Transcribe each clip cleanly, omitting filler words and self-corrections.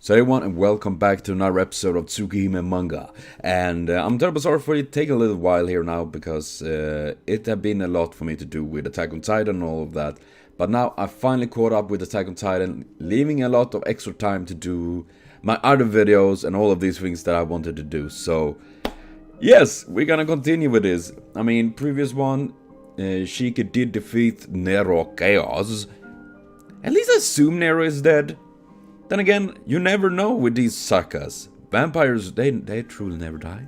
So everyone, and welcome back to another episode of Tsukihime Manga. And I'm terribly sorry for it taking a little while here now, because it had been a lot for me to do with Attack on Titan and all of that. But now I finally caught up with Attack on Titan, leaving a lot of extra time to do my other videos and all of these things that I wanted to do. So yes, we're gonna continue with this. I mean, previous one, Shiki did defeat Nero Chaos. At least I assume Nero is dead. Then again, you never know with these suckers. Vampires, they truly never die.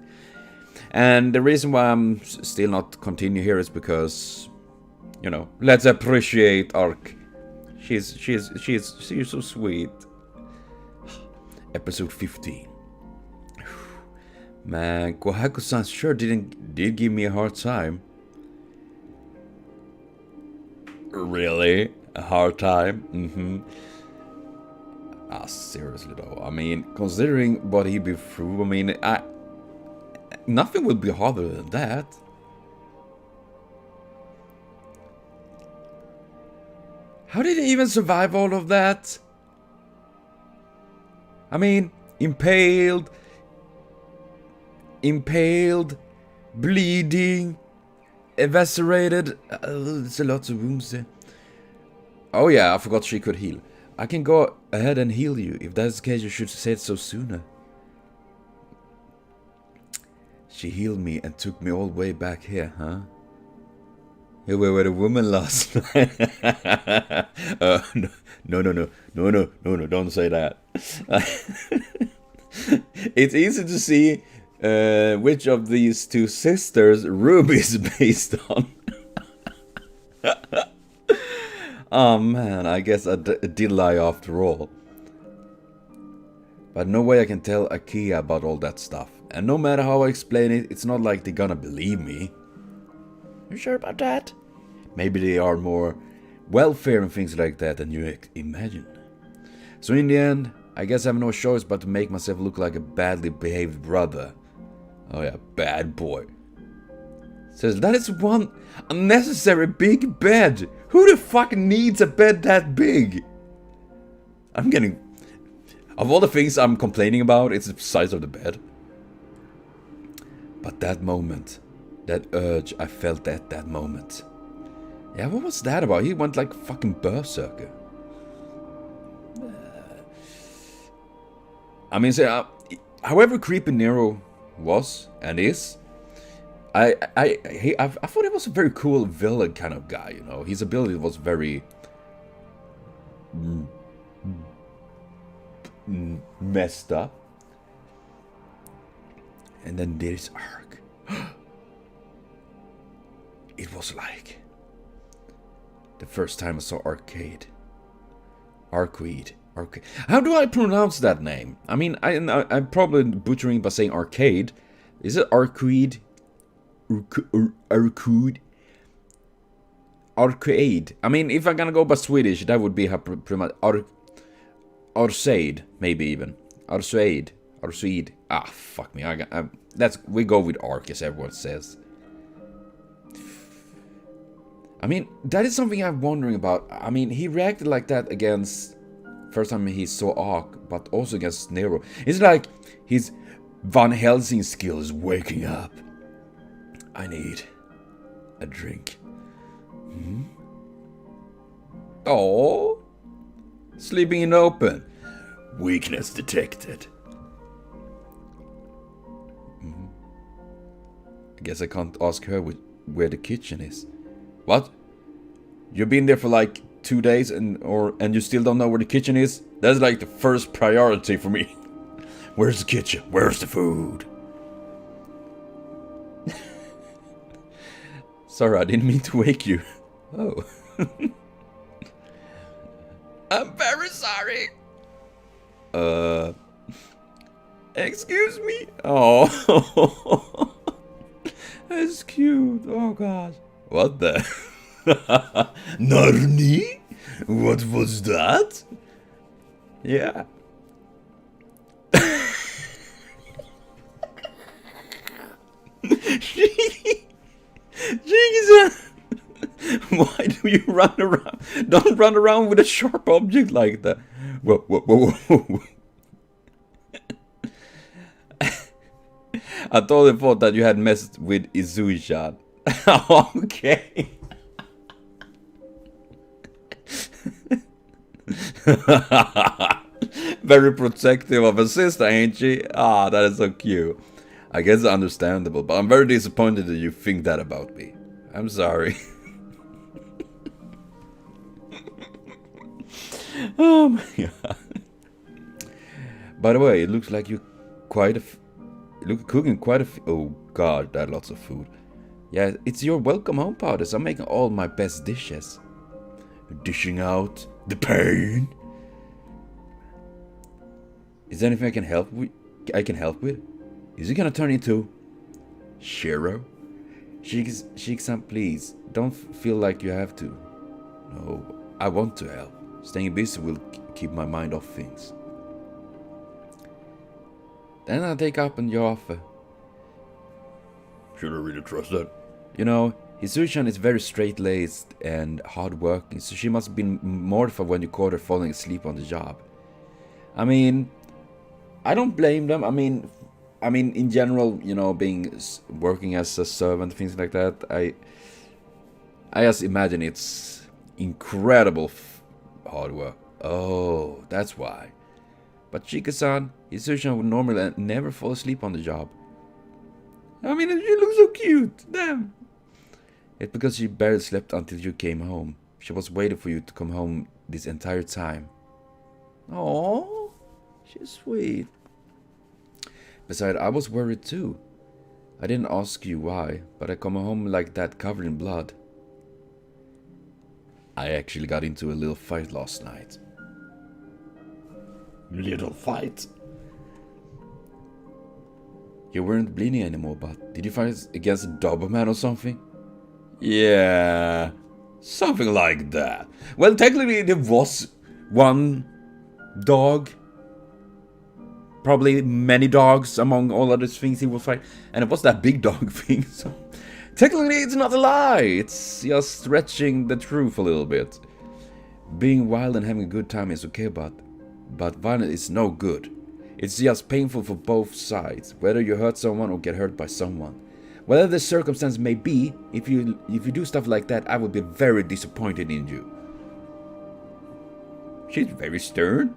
And the reason why I'm still not continue here is because, you know, let's appreciate Ark. She's so sweet. Episode 15. Man, Kohaku-san sure did give me a hard time. Really? A hard time? Mm-hmm. Seriously though, I mean, considering what he'd been through, I mean, nothing would be harder than that. How did he even survive all of that? I mean, impaled, bleeding, eviscerated, there's a lot of wounds there. Oh yeah, I forgot she could heal. I can go ahead and heal you. If that's the case, you should say it so sooner. She healed me and took me all the way back here, huh? Here we were the woman last night. No, don't say that. It's easy to see which of these two sisters Ruby is based on. Oh man, I guess I did lie after all. But no way I can tell Akia about all that stuff. And no matter how I explain it, it's not like they're gonna believe me. You sure about that? Maybe they are more welfare and things like that than you imagine. So in the end, I guess I have no choice but to make myself look like a badly behaved brother. Oh yeah, bad boy. Says that is one unnecessary big bed. Who the fuck needs a bed that big? I'm getting... Of all the things I'm complaining about, it's the size of the bed. But that moment, that urge I felt at that moment. Yeah, what was that about? He went like fucking berserker. I mean, however creepy Nero was and is, I thought he was a very cool villain kind of guy, you know. His ability was very messed up. And then there's Ark. It was like the first time I saw Arcade. Arcade. How do I pronounce that name? I mean, I'm probably butchering by saying arcade. Is it Arcade? Arcade. I mean, if I'm gonna go by Swedish, that would be pretty much Arcade, maybe even Arcade. Ah, fuck me. We go with Ark as everyone says. I mean, that is something I'm wondering about. I mean, he reacted like that against first time he saw Ark, but also against Nero. It's like his Van Helsing skill is waking up. I need a drink. Oh, sleeping in open. Weakness detected. I guess I can't ask her where the kitchen is. What? You've been there for like 2 days and you still don't know where the kitchen is? That's like the first priority for me. Where's the kitchen? Where's the food? Sorry, I didn't mean to wake you. Oh. I'm very sorry. Excuse me? Oh. That's cute. Oh god. What the? Narni? What was that? Yeah. Jesus! Why do you run around? Don't run around with a sharp object like that. Whoa, whoa, whoa, whoa. I totally thought that you had messed with Izui-chan. Okay. Very protective of her sister, ain't she? Ah, that is so cute. I guess it's understandable, but I'm very disappointed that you think that about me. I'm sorry. Oh my god. By the way, it looks like you cooking quite a oh god, that lots of food. Yeah, it's your welcome home party, so I'm making all my best dishes. Dishing out the pain. Is there anything I can help with? Is he gonna turn into Shiro? Shiki-san, please, don't feel like you have to. No, I want to help. Staying busy will keep my mind off things. Then I'll take up on your offer. Should I really trust that? You know, Hisui-chan is very straight-laced and hard-working, so she must have been mortified when you caught her falling asleep on the job. I mean, I don't blame them. I mean, in general, you know, working as a servant, things like that. I just imagine it's incredible hard work. Oh, that's why. But Chika-san, Hisui-chan would normally never fall asleep on the job. I mean, she looks so cute. Damn. It's because she barely slept until you came home. She was waiting for you to come home this entire time. Oh, she's sweet. Besides, I was worried too. I didn't ask you why, but I come home like that covered in blood. I actually got into a little fight last night. Little fight? You weren't bleeding anymore, but did you fight against a Doberman or something? Yeah, something like that. Well, technically there was one dog. Probably many dogs among all other things he would fight. And it was that big dog thing, so... Technically it's not a lie, it's just stretching the truth a little bit. Being wild and having a good time is okay, but violence is no good. It's just painful for both sides, whether you hurt someone or get hurt by someone. Whatever the circumstance may be, if you do stuff like that, I would be very disappointed in you. She's very stern.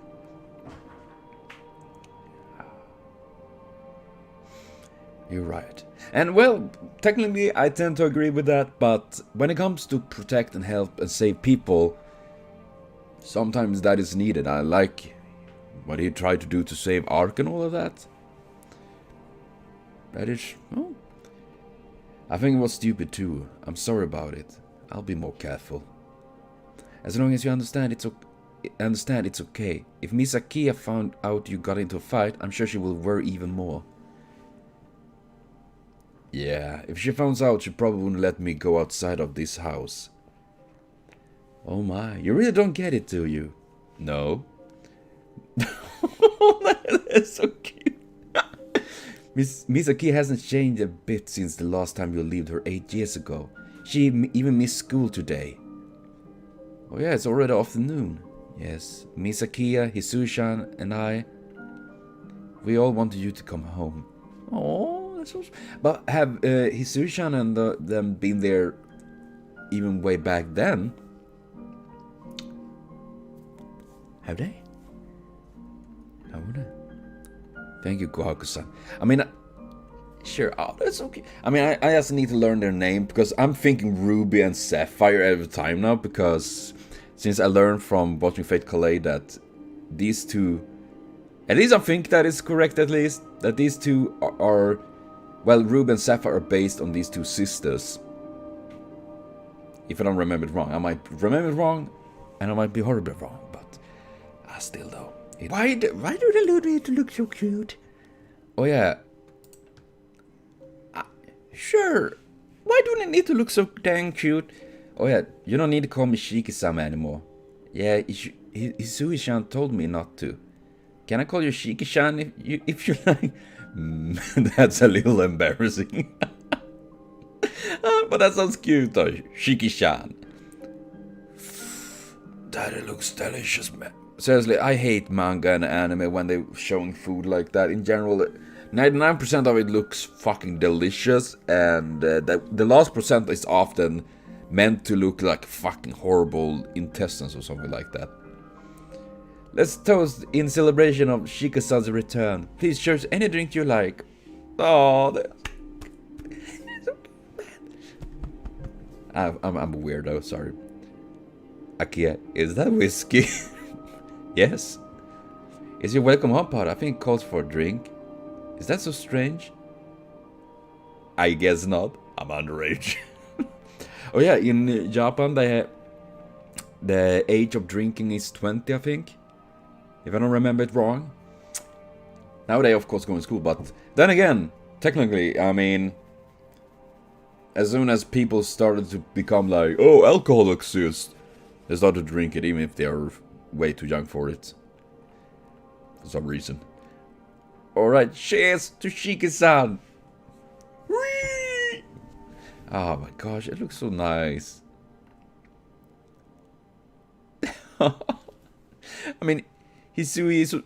You're right. And well, technically I tend to agree with that, but when it comes to protect and help and save people, sometimes that is needed. I like what he tried to do to save Ark and all of that. That is... oh. I think it was stupid too. I'm sorry about it. I'll be more careful. As long as you understand it's okay. If Misakiya found out you got into a fight, I'm sure she will worry even more. Yeah, if she finds out, she probably wouldn't let me go outside of this house. Oh my, you really don't get it, do you? No. That is so cute. Misaki hasn't changed a bit since the last time you left her 8 years ago. She even missed school today. Oh yeah, it's already afternoon. Yes, Misakiya, Hisui-chan, and I, we all wanted you to come home. Oh, that's so... But have Hisui-chan and them been there even way back then? Have they? I wouldn't. Thank you, Kohaku-san. I mean, sure, oh, that's okay. I mean, I just need to learn their name because I'm thinking Ruby and Sapphire every time now, because since I learned from watching Fate Calais that these two, at least I think that is correct, at least, that these two are well, Ruby and Sapphire are based on these two sisters. If I don't remember it wrong. I might remember it wrong, and I might be horribly wrong, but still though. Why do the little need to look so cute? Oh yeah. Sure. Why do they need to look so dang cute? Oh yeah, you don't need to call me Shiki-sama anymore. Yeah, Hisui-chan told me not to. Can I call you Shiki-chan if you like? That's a little embarrassing. But that sounds cute though, Shiki-chan. Daddy looks delicious, man. Seriously, I hate manga and anime when they're showing food like that. In general, 99% of it looks fucking delicious, and the last percent is often meant to look like fucking horrible intestines or something like that. Let's toast in celebration of Shika-san's return. Please choose any drink you like. Oh, I'm a weirdo, sorry. Akia, is that whiskey? Yes. Is your welcome home pot? I think it calls for a drink. Is that so strange? I guess not. I'm underage. Oh yeah, in Japan the age of drinking is 20, I think. If I don't remember it wrong. Now they of course go to school, but then again, technically, I mean, as soon as people started to become like, oh, alcohol exists, they started to drink it even if they are way too young for it. For some reason. Alright, cheers to Shiki-san! Whee! Oh my gosh, it looks so nice. I mean, Hisui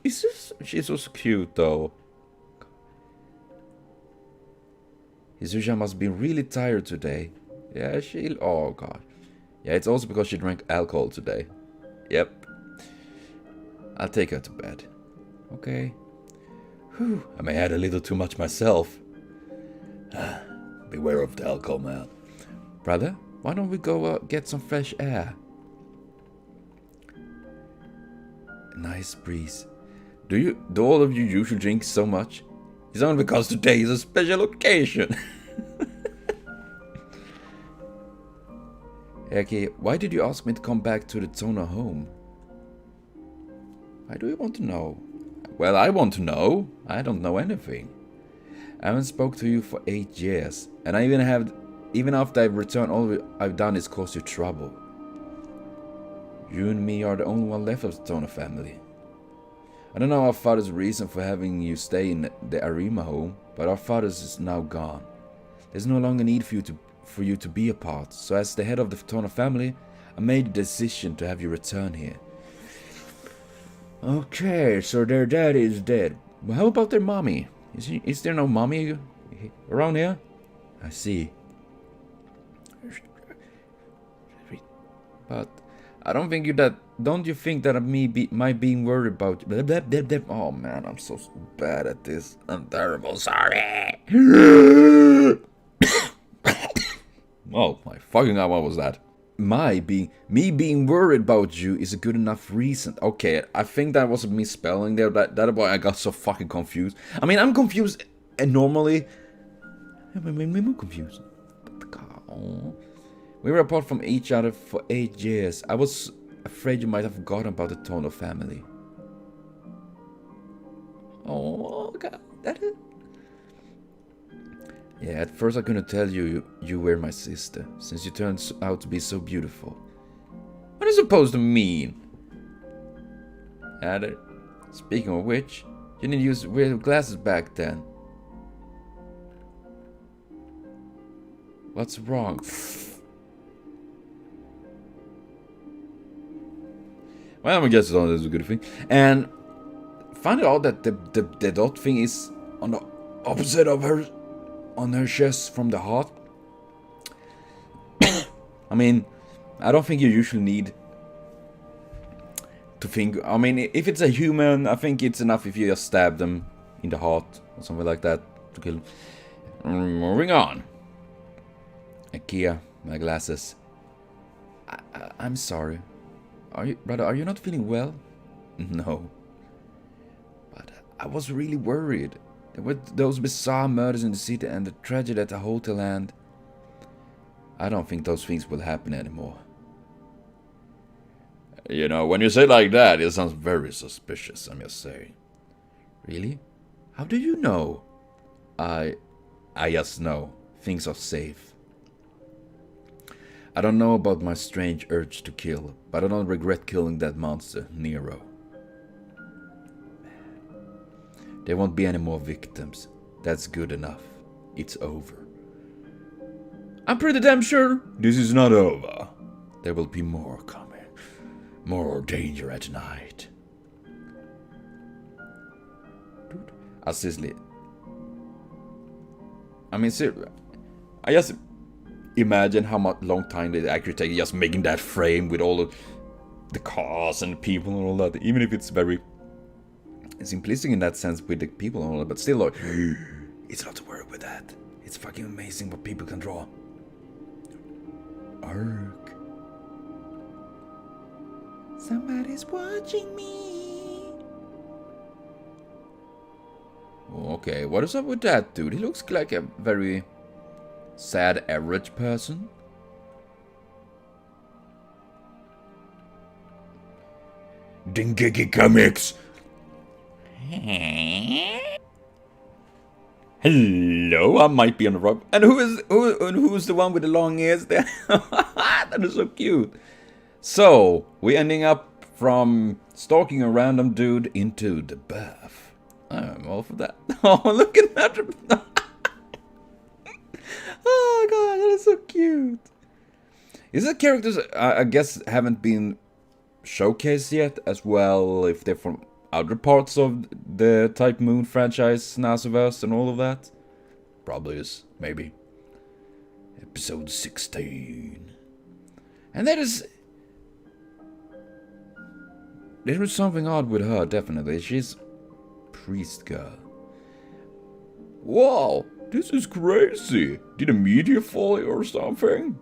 she's so cute though. Hisui must be really tired today. Yeah, oh god. Yeah, it's also because she drank alcohol today. Yep. I'll take her to bed. Okay. Whew, I may have had a little too much myself. Beware of the alcohol, man. Brother, why don't we go get some fresh air? Nice breeze. Do all of you usually drink so much? It's only because today is a special occasion. Okay, why did you ask me to come back to the Tona home? Why do you want to know? Well, I want to know. I don't know anything. I haven't spoke to you for 8 years, and even after I've returned, all I've done is cause you trouble. You and me are the only one left of the Tona family. I don't know our father's reason for having you stay in the Arima home, but our father's is now gone. There's no longer need for you to be apart, so as the head of the Tona family, I made the decision to have you return here. Okay, so their daddy is dead. Well, how about their mommy? Is there no mommy around here? I see. But I don't think don't you think that my being worried about blah, blah, blah, blah. Oh man, I'm so bad at this. I'm terrible, sorry. Oh my fucking god, what was that? Me being worried about you is a good enough reason. Okay, I think that was a misspelling there. That's why I got so fucking confused. I mean, I'm confused normally. I'm confused. We were apart from each other for 8 years. I was afraid you might have forgotten about the Tono family. Oh god, that is... Yeah, at first I couldn't tell you were my sister, since you turned out to be so beautiful. What is it supposed to mean? Adder, speaking of which, you didn't use weird glasses back then. What's wrong? Well, I guess it's all a good thing. And find out that the dot thing is on the opposite of her, on her chest from the heart. I mean, I don't think you usually need to think. I mean, if it's a human, I think it's enough if you just stab them in the heart or something like that to kill them. Moving on. Ikea, my glasses. I'm sorry. Brother, are you not feeling well? No. But I was really worried. There were those bizarre murders in the city and the tragedy at the hotel, and I don't think those things will happen anymore. You know, when you say it like that, it sounds very suspicious, I'm just saying. Really? How do you know? I just know. Things are safe. I don't know about my strange urge to kill, but I don't regret killing that monster, Nero. There won't be any more victims. That's good enough. It's over. I'm pretty damn sure this is not over. There will be more coming. More danger at night. Assisli. I mean, I just imagine how much long time they actually take just making that frame with all the cars and the people and all that. Even if it's very simplistic in that sense with the people and all that, but still, like, it's not to worry with that. It's fucking amazing what people can draw. Ark. Somebody's watching me. Okay, what is up with that dude? He looks like a very sad average person. Dengeki Comics. Hello, I might be on the rock. And who's the one with the long ears there? That is so cute. So, we're ending up from stalking a random dude into the bath. I'm all for that. Oh, look at that. Oh god, that is so cute. Is the characters, I guess, haven't been showcased yet as well, if they're from other parts of the Type Moon franchise, Nasoverse and all of that? Probably is, maybe. Episode 16. And that is... there is something odd with her, definitely. She's... priest girl. Wow, this is crazy. Did a meteor fall or something?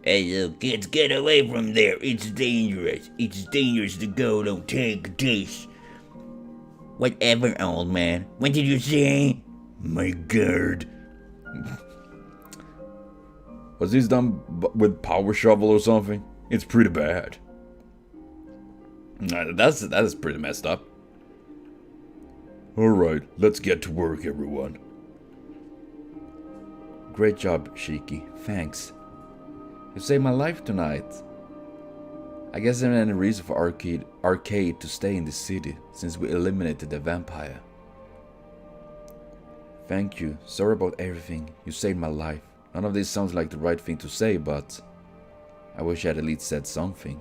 Hey, little kids, get away from there. It's dangerous. It's dangerous to go. Don't take this. Whatever, old man. What did you say? My god. Was this done with power shovel or something? It's pretty bad. That is pretty messed up. Alright, let's get to work, everyone. Great job, Shiki. Thanks. You saved my life tonight. I guess there isn't any reason for Arcade to stay in the city, since we eliminated the vampire. Thank you. Sorry about everything. You saved my life. None of this sounds like the right thing to say, but I wish I had at least said something.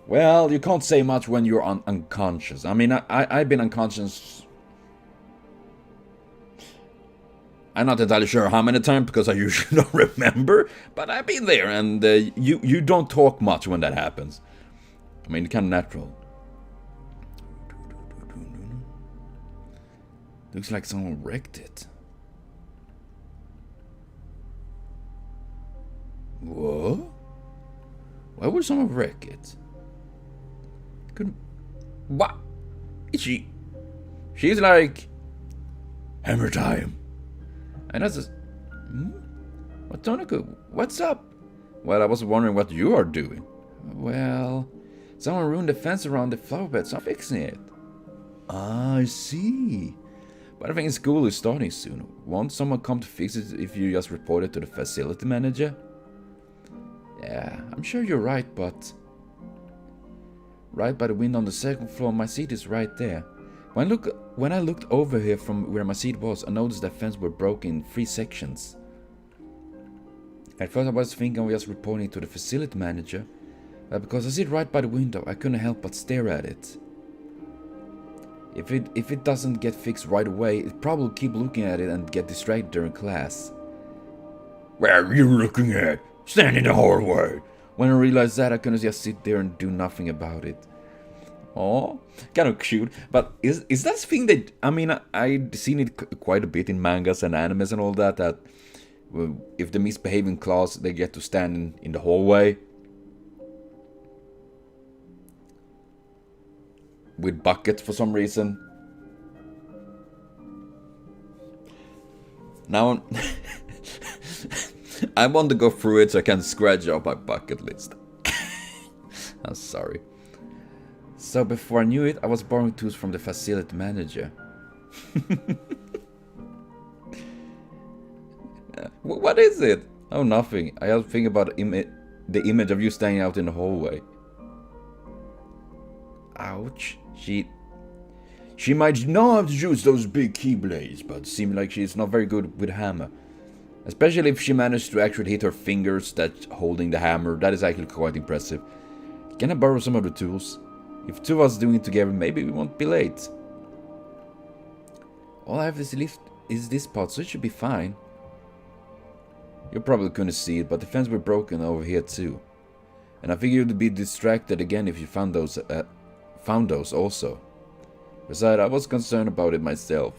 Well, you can't say much when you're unconscious. I mean, I've been unconscious... I'm not entirely sure how many times, because I usually don't remember. But I've been there, and you don't talk much when that happens. I mean, it's kind of natural. Looks like someone wrecked it. What? Why would someone wreck it? Couldn't... What? Is she... She's like... Hammer time. And that's just... What, Tonaku? What's up? Well, I was wondering what you are doing. Well... Someone ruined the fence around the flower bed, so I'm fixing it. Ah, I see. But I think school is starting soon. Won't someone come to fix it if you just report it to the facility manager? Yeah, I'm sure you're right, but... Right by the window on the second floor, my seat is right there. When I looked over here from where my seat was, I noticed that fence were broken in 3 sections. At first I was thinking I was just reporting it to the facility manager, but because I sit right by the window, I couldn't help but stare at it. If it doesn't get fixed right away, it probably will keep looking at it and get distracted during class. Where are you looking at? Stand in the hallway. When I realized that, I couldn't just sit there and do nothing about it. Oh, kind of cute. But is that a thing that... I mean, I've seen it quite a bit in mangas and animes and all that, that if they misbehave in class, they get to stand in the hallway. With buckets for some reason. Now... I want to go through it so I can scratch off my bucket list. I'm sorry. So before I knew it, I was borrowing tools from the facility manager. What is it? Oh, nothing. I was thinking about the image of you standing out in the hallway. Ouch. She might know how to use those big keyblades, but seems like she's not very good with hammer. Especially if she managed to actually hit her fingers that's holding the hammer. That is actually quite impressive. Can I borrow some of the tools? If 2 of us doing it together, maybe we won't be late. All I have is is this part, so it should be fine. You probably couldn't see it, but the fence were broken over here too. And I figured you'd be distracted again if you found those also. Besides, I was concerned about it myself.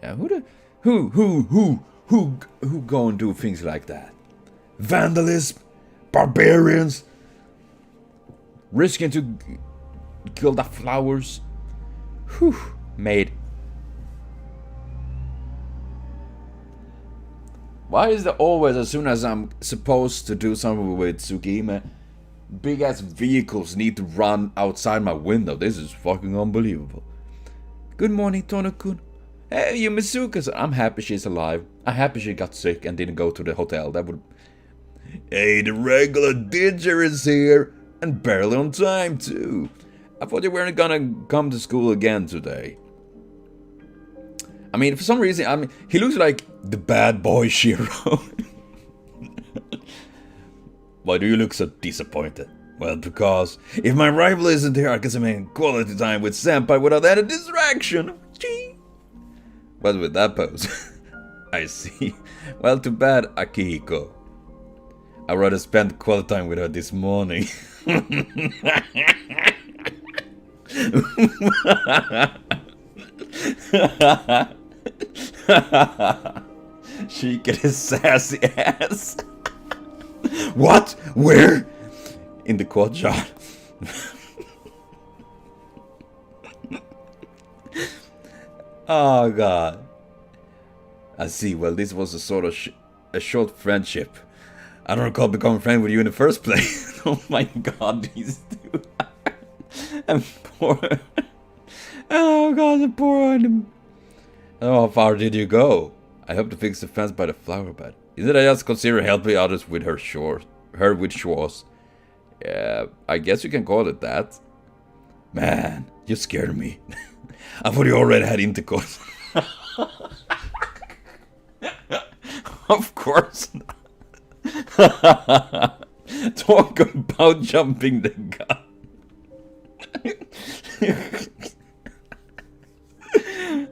Yeah, who go and do things like that? Vandalism, barbarians, risking to kill the flowers. Whew, mate. Why is there always, as soon as I'm supposed to do something with Tsukihime, big ass vehicles need to run outside my window? This is fucking unbelievable. Good morning, Tono-kun. Hey, you Mizuka. I'm happy she's alive. I'm happy she got sick and didn't go to the hotel. That would... Hey, the regular Dinger is here. And barely on time, too. I thought you weren't gonna come to school again today. I mean, for some reason, he looks like the bad boy Shiro. Why do you look so disappointed? Well, because if my rival isn't here, I can spend quality time with Senpai without any distraction. Gee. Well, with that pose. I see. Well, too bad, Akihiko. I'd rather spend quality time with her this morning. She get his sassy ass. What? Where? In the courtyard. Oh god. I see. Well, this was a sort of a short friendship. I don't recall becoming friends with you in the first place. Oh my god, these two. And poor. Oh god, the poor one. Oh, how far did you go? I hope to fix the fence by the flower bed. Isn't I just consider helping others with her with chores? Yeah, I guess you can call it that. Man, you scared me. I thought you already had intercourse. Of course not. Talk about jumping the gun.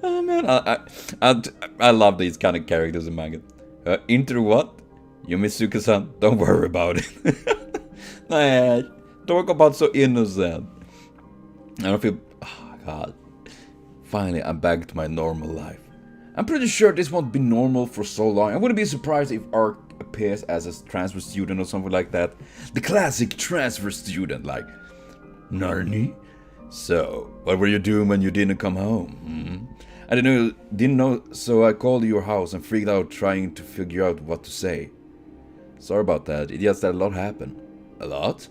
Oh man, I love these kind of characters in manga. Into what? Yumizuka-san, don't worry about it. Nah, talk about so innocent. I don't feel... Oh god. Finally, I'm back to my normal life. I'm pretty sure this won't be normal for so long. I wouldn't be surprised if Ark appears as a transfer student or something like that. The classic transfer student, like... Narni? So, what were you doing when you didn't come home? I didn't know, so I called your house and freaked out trying to figure out what to say. Sorry about that, it's just that a lot happened. A lot?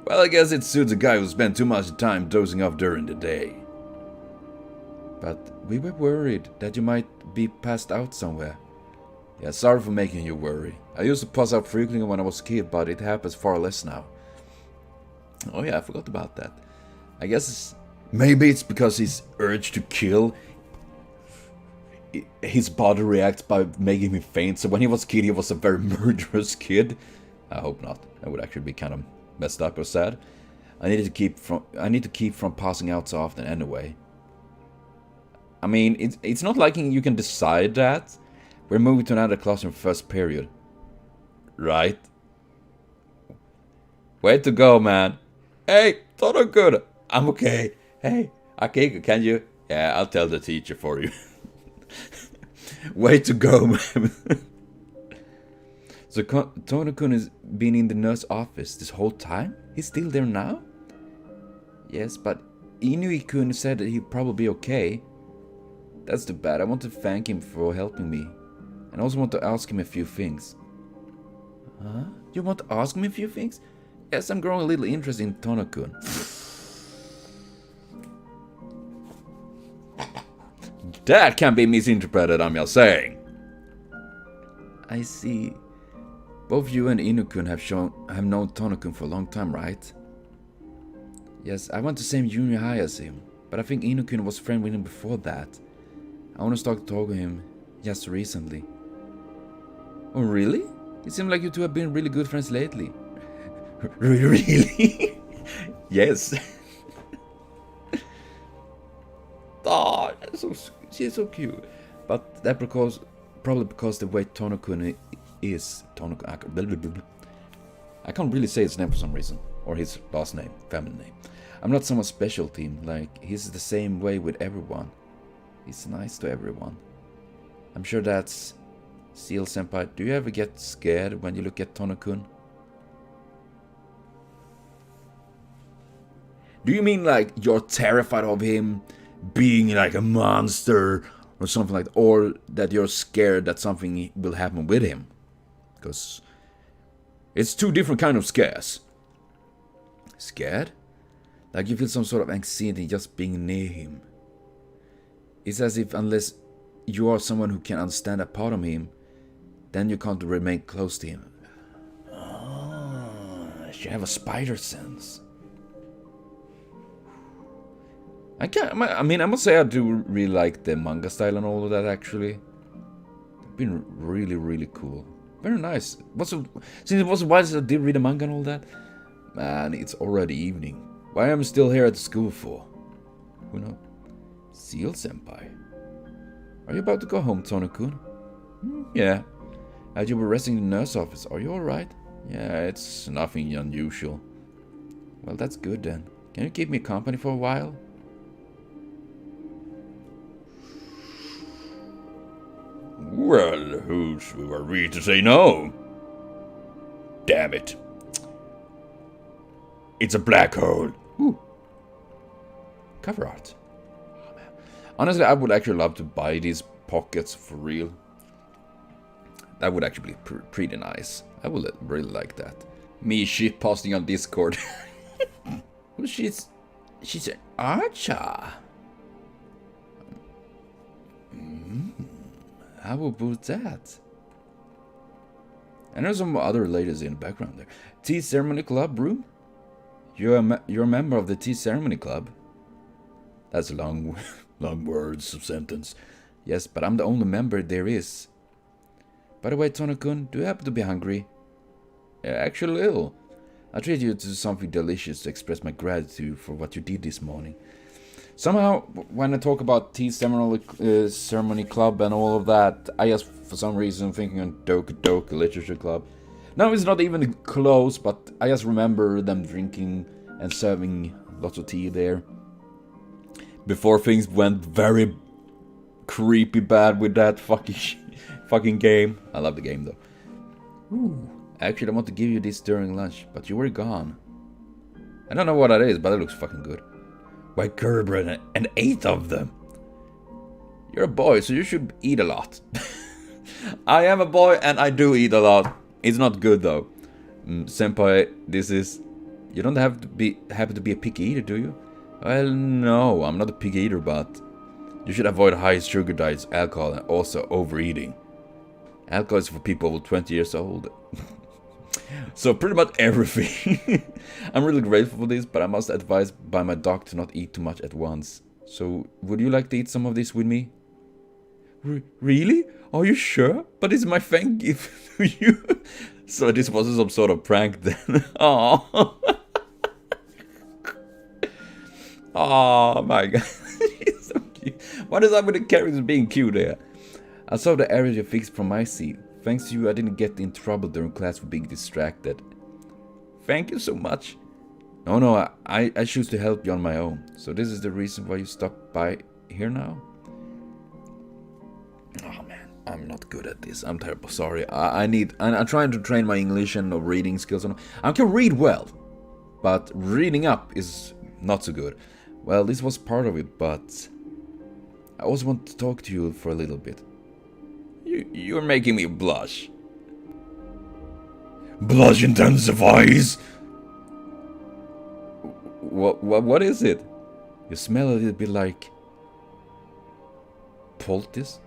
Well, I guess it suits a guy who spent too much time dozing off during the day. But we were worried that you might be passed out somewhere. Yeah, sorry for making you worry. I used to pass out frequently when I was a kid, but it happens far less now. Oh yeah, I forgot about that. I guess maybe it's because his urge to kill, his body reacts by making him faint. So when he was a kid, he was a very murderous kid. I hope not. That would actually be kind of messed up or sad. I need to keep from passing out so often anyway. I mean, it's not like you can decide that. We're moving to another classroom first period. Right? Way to go, man. Hey, Toto good. I'm okay. Hey, Akiko, can you? Yeah, I'll tell the teacher for you. Way to go, man. So Tono-kun has been in the nurse office this whole time? He's still there now? Yes, but Inui-kun said that he'd probably be okay. That's too bad. I want to thank him for helping me. And I also want to ask him a few things. Huh? You want to ask me a few things? Yes, I'm growing a little interested in Tono-kun. That can be misinterpreted, I'm just saying. I see. Both you and Inu-kun have known Tono-kun for a long time, right? Yes, I went to the same junior high as him, but I think Inu-kun was friend with him before that. I only started talking to him just recently. Oh, really? It seems like you two have been really good friends lately. Really? Yes. Oh, she's so cute. But that probably because the way Tonokun is Tonokun. I can't really say his name for some reason, or his last name, family name. I'm not someone special to him. Like, he's the same way with everyone. He's nice to everyone. I'm sure that's Seal Senpai. Do you ever get scared when you look at Tonokun? Do you mean like you're terrified of him being like a monster or something like that? Or that you're scared that something will happen with him? Because it's two different kind of scares. Scared? Like you feel some sort of anxiety just being near him. It's as if unless you are someone who can understand a part of him, then you can't remain close to him. Oh, you have a spider sense. I mean, I must say I do really like the manga style and all of that, actually. It's been really, really cool. Very nice. Since it was a while since I did read the manga and all that. Man, it's already evening. Why am I still here at the school for? Who knows? Seal Senpai. Are you about to go home, Tonokun? Yeah. As you were resting in the nurse office, are you alright? Yeah, it's nothing unusual. Well, that's good then. Can you keep me company for a while? Well, who are we to say no? Damn it. It's a black hole. Ooh. Cover art. Oh, man. Honestly, I would actually love to buy these pockets for real. That would actually be pretty nice. I would really like that. Me shit posting on Discord. Well, she's an archer. How about that? And there's some other ladies in the background there. Tea ceremony club room? You're a member of the tea ceremony club? That's a long words of sentence. Yes, but I'm the only member there is. By the way, Tonokun, do you happen to be hungry? Yeah, actually a little. I treat you to something delicious to express my gratitude for what you did this morning. Somehow, when I talk about tea ceremony club and all of that, I just, for some reason, thinking on Doku Literature Club. Now it's not even close, but I just remember them drinking and serving lots of tea there. Before things went very creepy bad with that fucking game. I love the game though. Ooh, actually I want to give you this during lunch, but you were gone. I don't know what that is, but it looks fucking good. White curry bread and 8 of them. You're a boy, so you should eat a lot. I am a boy and I do eat a lot. It's not good though. Senpai, this is... You don't happen to be a picky eater, do you? Well, no, I'm not a picky eater, but... You should avoid high sugar diets, alcohol, and also overeating. Alcohol is for people over 20 years old. So pretty much everything. I'm really grateful for this, but I must advise by my doctor to not eat too much at once. So, would you like to eat some of this with me? Really? Are you sure? But it's my thank gift to you. So this wasn't some sort of prank then. Aww. Oh my god. He's so cute. What is up with the characters being cute there? I saw the area fixed from my seat. Thanks to you, I didn't get in trouble during class for being distracted. Thank you so much. No, I choose to help you on my own. So this is the reason why you stopped by here now? Oh man, I'm not good at this. I'm terrible. Sorry. I'm trying to train my English and reading skills. I can read well, but reading up is not so good. Well, this was part of it, but I also want to talk to you for a little bit. You're making me blush. Blush intensifies. What is it? You smell a little bit like poultice.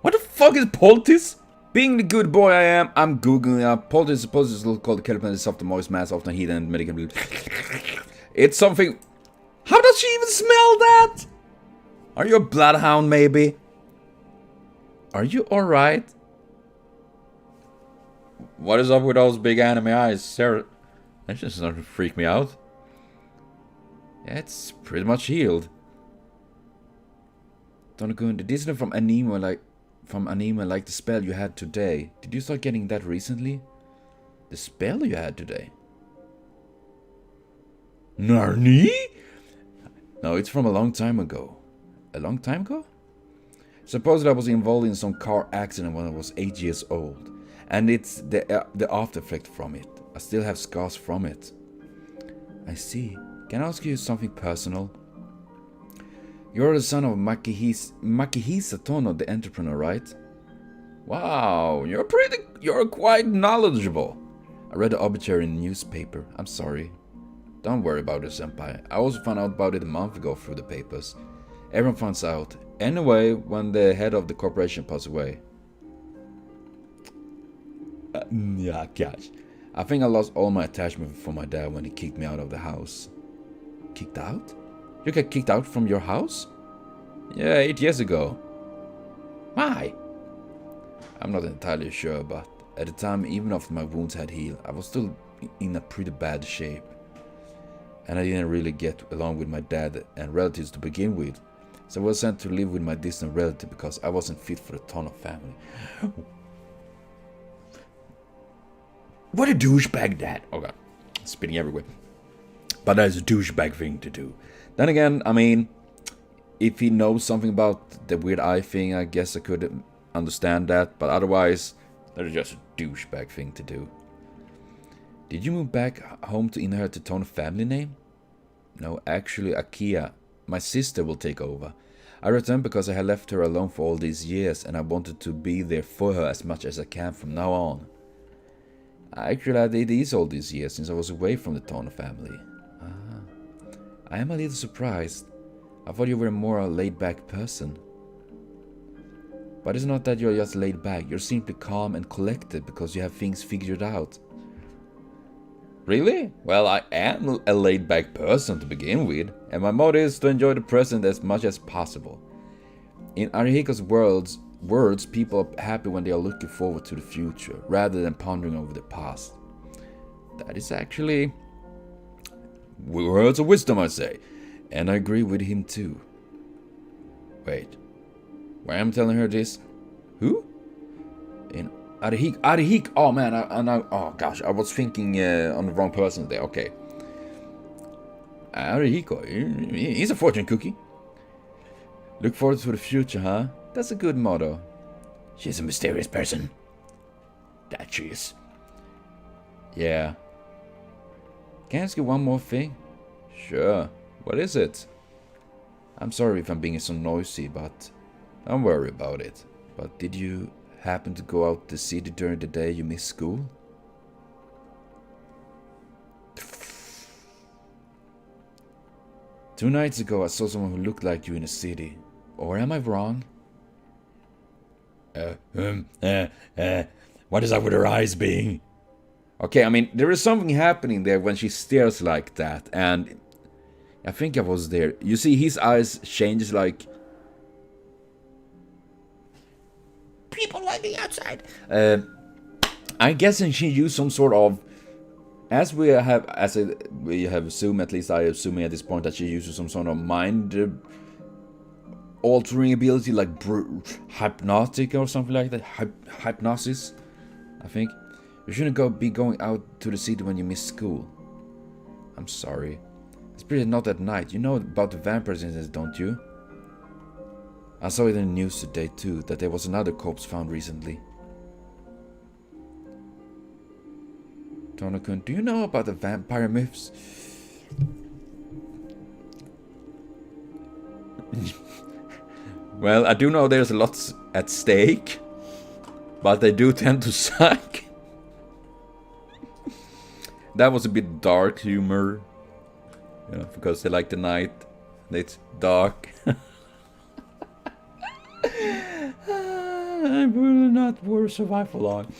What the fuck is poultice? Being the good boy I am, I'm googling up. Poultice is called kelp soft and moist mass, often heat and medical. It's something. How does she even smell that? Are you a bloodhound, maybe? Are you alright? What is up with those big anime eyes, Sarah? That just started to freak me out. Yeah, it's pretty much healed. Tonokun, this isn't from anime like the spell you had today. Did you start getting that recently? The spell you had today? Narni? No, it's from a long time ago. A long time ago? Supposedly I was involved in some car accident when I was 8 years old. And it's the after effect from it. I still have scars from it. I see. Can I ask you something personal? You're the son of Makihisa Tono, the entrepreneur, right? Wow, you're quite knowledgeable. I read the obituary in the newspaper. I'm sorry. Don't worry about it, senpai. I also found out about it a month ago through the papers. Everyone finds out. Anyway, when the head of the corporation passed away. Yeah, gosh. I think I lost all my attachment for my dad when he kicked me out of the house. Kicked out? You got kicked out from your house? Yeah, 8 years ago. Why? I'm not entirely sure, but at the time, even after my wounds had healed, I was still in a pretty bad shape. And I didn't really get along with my dad and relatives to begin with. So I was sent to live with my distant relative because I wasn't fit for the Tono family. What a douchebag that. Oh god, spitting everywhere. But that's a douchebag thing to do. Then again, I mean, if he knows something about the weird eye thing, I guess I could understand that. But otherwise, that is just a douchebag thing to do. Did you move back home to inherit the Tono family name? No, actually, Akia, my sister, will take over. I returned because I had left her alone for all these years and I wanted to be there for her as much as I can from now on. Actually, I did this all these years since I was away from the Tono family. I am a little surprised. I thought you were more a laid-back person. But it's not that you're just laid back, you're simply calm and collected because you have things figured out. Really? Well, I am a laid-back person to begin with, and my motto is to enjoy the present as much as possible. In Arihiko's words, people are happy when they are looking forward to the future, rather than pondering over the past. That is actually words of wisdom, I say, and I agree with him too. Wait, why am I telling her this? Who? In Arihiko. Oh man, oh gosh, I was thinking on the wrong person there. Okay. Arihiko, he's a fortune cookie. Look forward to the future, huh? That's a good motto. She's a mysterious person. That she is. Yeah. Can I ask you one more thing? Sure. What is it? I'm sorry if I'm being so noisy, but don't worry about it. But did you happen to go out the city during the day you missed school? Two nights ago I saw someone who looked like you in the city. Or am I wrong? What is up with her eyes being? Okay, I mean, there is something happening there when she stares like that, and I think I was there. You see, his eyes changes like People looking outside. I'm guessing she used some sort of, we have assumed, at least I assuming at this point, that she uses some sort of mind altering ability, like hypnotic or something like that. Hypnosis, I think. You shouldn't be going out to the city when you miss school. I'm sorry. It's pretty not at night. You know about the vampires incident, don't you? I saw it in the news today too, that there was another corpse found recently. Tono-kun, do you know about the vampire myths? Well, I do know there's a lot at stake, but they do tend to suck. That was a bit dark humor, you know, because they like the night, it's dark. I will not survive for long.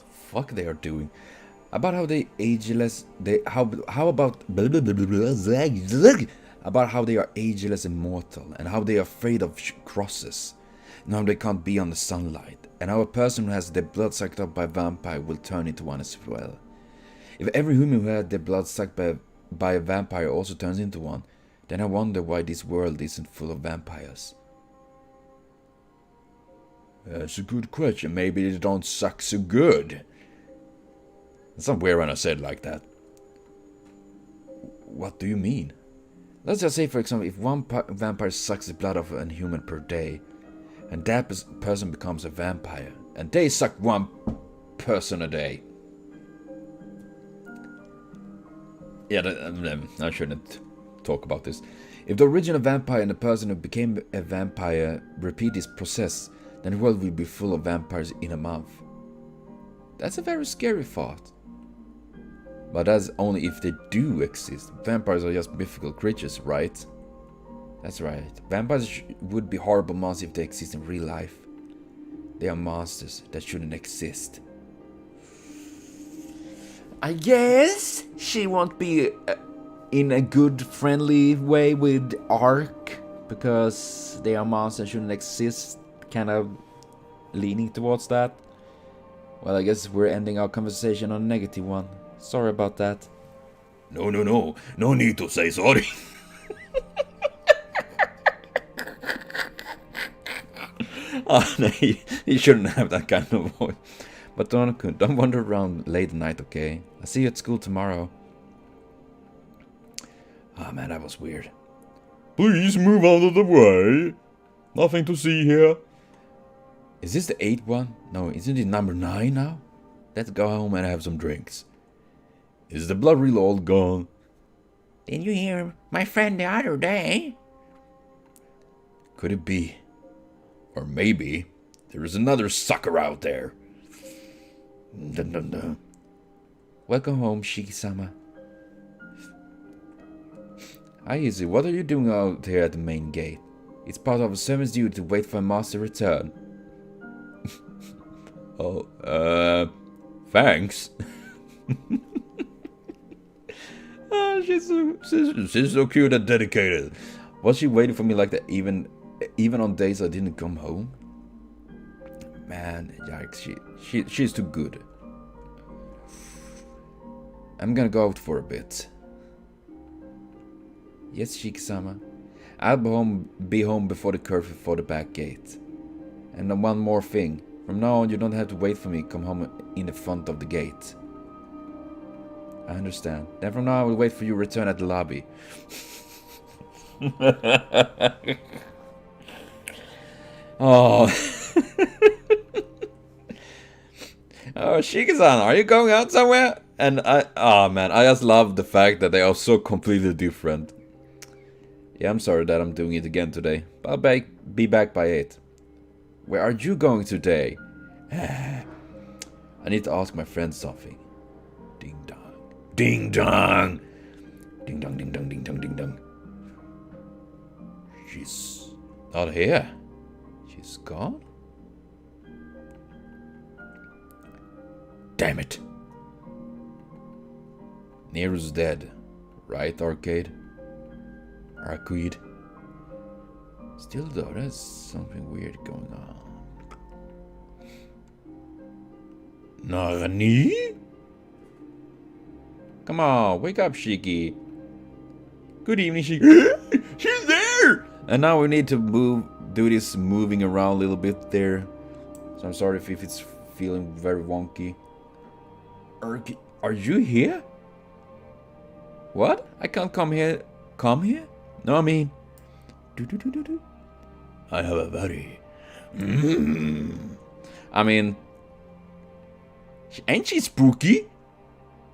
Fuck, they are doing about how they ageless. How about how they are ageless immortal, and how they are afraid of crosses, and how they can't be on the sunlight, and how a person who has their blood sucked up by a vampire will turn into one as well. If every human who had their blood sucked by a vampire also turns into one, then I wonder why this world isn't full of vampires. That's a good question. Maybe they don't suck so good. It's not weird when I said it like that. What do you mean? Let's just say, for example, if one vampire sucks the blood of a human per day, and that person becomes a vampire, and they suck one person a day. Yeah, I shouldn't talk about this. If the original vampire and the person who became a vampire repeat this process, then the world will be full of vampires in a month. That's a very scary thought. But that's only if they do exist. Vampires are just mythical creatures, right? That's right. Vampires would be horrible monsters if they exist in real life. They are monsters that shouldn't exist. I guess she won't be in a good, friendly way with Ark, because they are monsters that shouldn't exist. Kind of leaning towards that. Well, I guess we're ending our conversation on a negative one. Sorry about that. No. No need to say sorry. Oh, no, you shouldn't have that kind of voice. But don't wander around late at night, okay? I'll see you at school tomorrow. Oh man, that was weird. Please move out of the way. Nothing to see here. Is this the 8th one? No, isn't it number 9 now? Let's go home and have some drinks. Is the blood really all gone? Did you hear my friend the other day? Could it be? Or maybe there is another sucker out there. Dun, dun, dun. Welcome home, Shiki-sama. Hi, Izzy. What are you doing out here at the main gate? It's part of a servant's duty to wait for a master return. Oh, thanks. Oh, she's so cute and dedicated. Was she waiting for me like that even on days I didn't come home? Man, yikes, she's too good. I'm gonna go out for a bit. Yes, Shiki-sama. I'll be home before the curfew for the back gate. And then one more thing. From now on, you don't have to wait for me to come home in the front of the gate. I understand. Then from now, I will wait for you to return at the lobby. Oh. Oh, Shiki-san, are you going out somewhere? And oh man, I just love the fact that they are so completely different. Yeah, I'm sorry that I'm doing it again today. But I'll be back by 8. Where are you going today? I need to ask my friend something. Ding dong. Ding dong. Ding dong, ding dong, ding dong, ding dong. She's not here. She's gone? Damn it. Nero's dead. Right, Arcade? Arcade? Still though, there's something weird going on. Nani? Come on, wake up, Shiki. Good evening, Shiki. She's there! And now we need to do this moving around a little bit there. So I'm sorry if it's feeling very wonky. Are you here? What? I can't come here. Come here? No, I mean. I have a very. I mean. Ain't she spooky?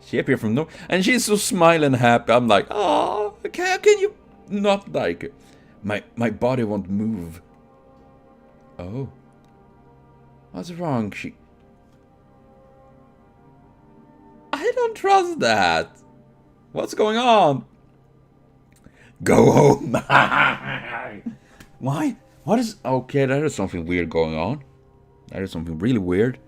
She appeared from nowhere. And she's so smiling happy. I'm like, oh, how can you not like it? My body won't move. Oh. What's wrong? I don't trust that. What's going on? Go home. Why? What is... Okay, there is something weird going on. There is something really weird.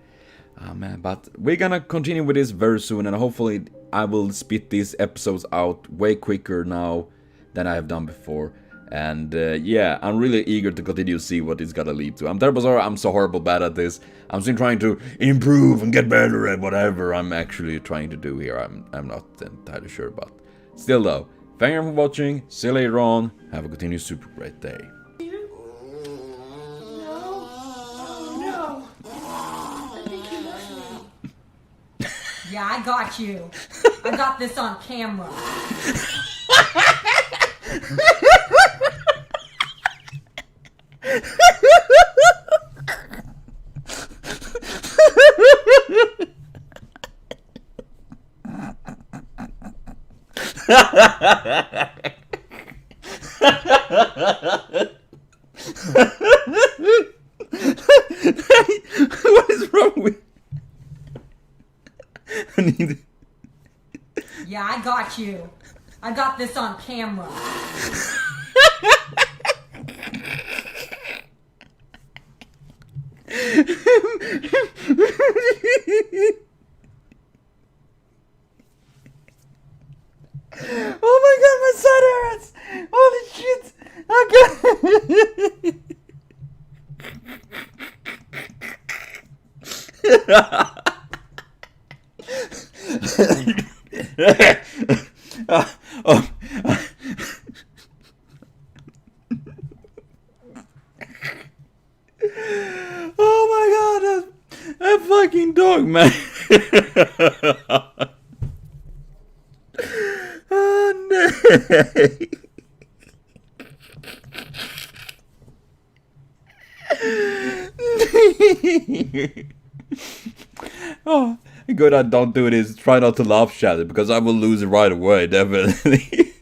Oh man, but we're gonna continue with this very soon, and hopefully I will spit these episodes out way quicker now than I have done before. And yeah, I'm really eager to continue to see what it's gonna lead to. I'm terrible sorry, I'm so horrible bad at this. I'm still trying to improve and get better at whatever I'm actually trying to do here. I'm not entirely sure, but still though. Thank you for watching. See you later on. Have a continued super great day. Yeah, I got you. I got this on camera. What is wrong with? I need. Yeah, I got you. I got this on camera. Oh my god, my side hurts! Holy shit! Oh my god, that fucking dog, man! Oh no! Oh, good I don't do this. Try not to laugh, Shadow, because I will lose it right away, definitely.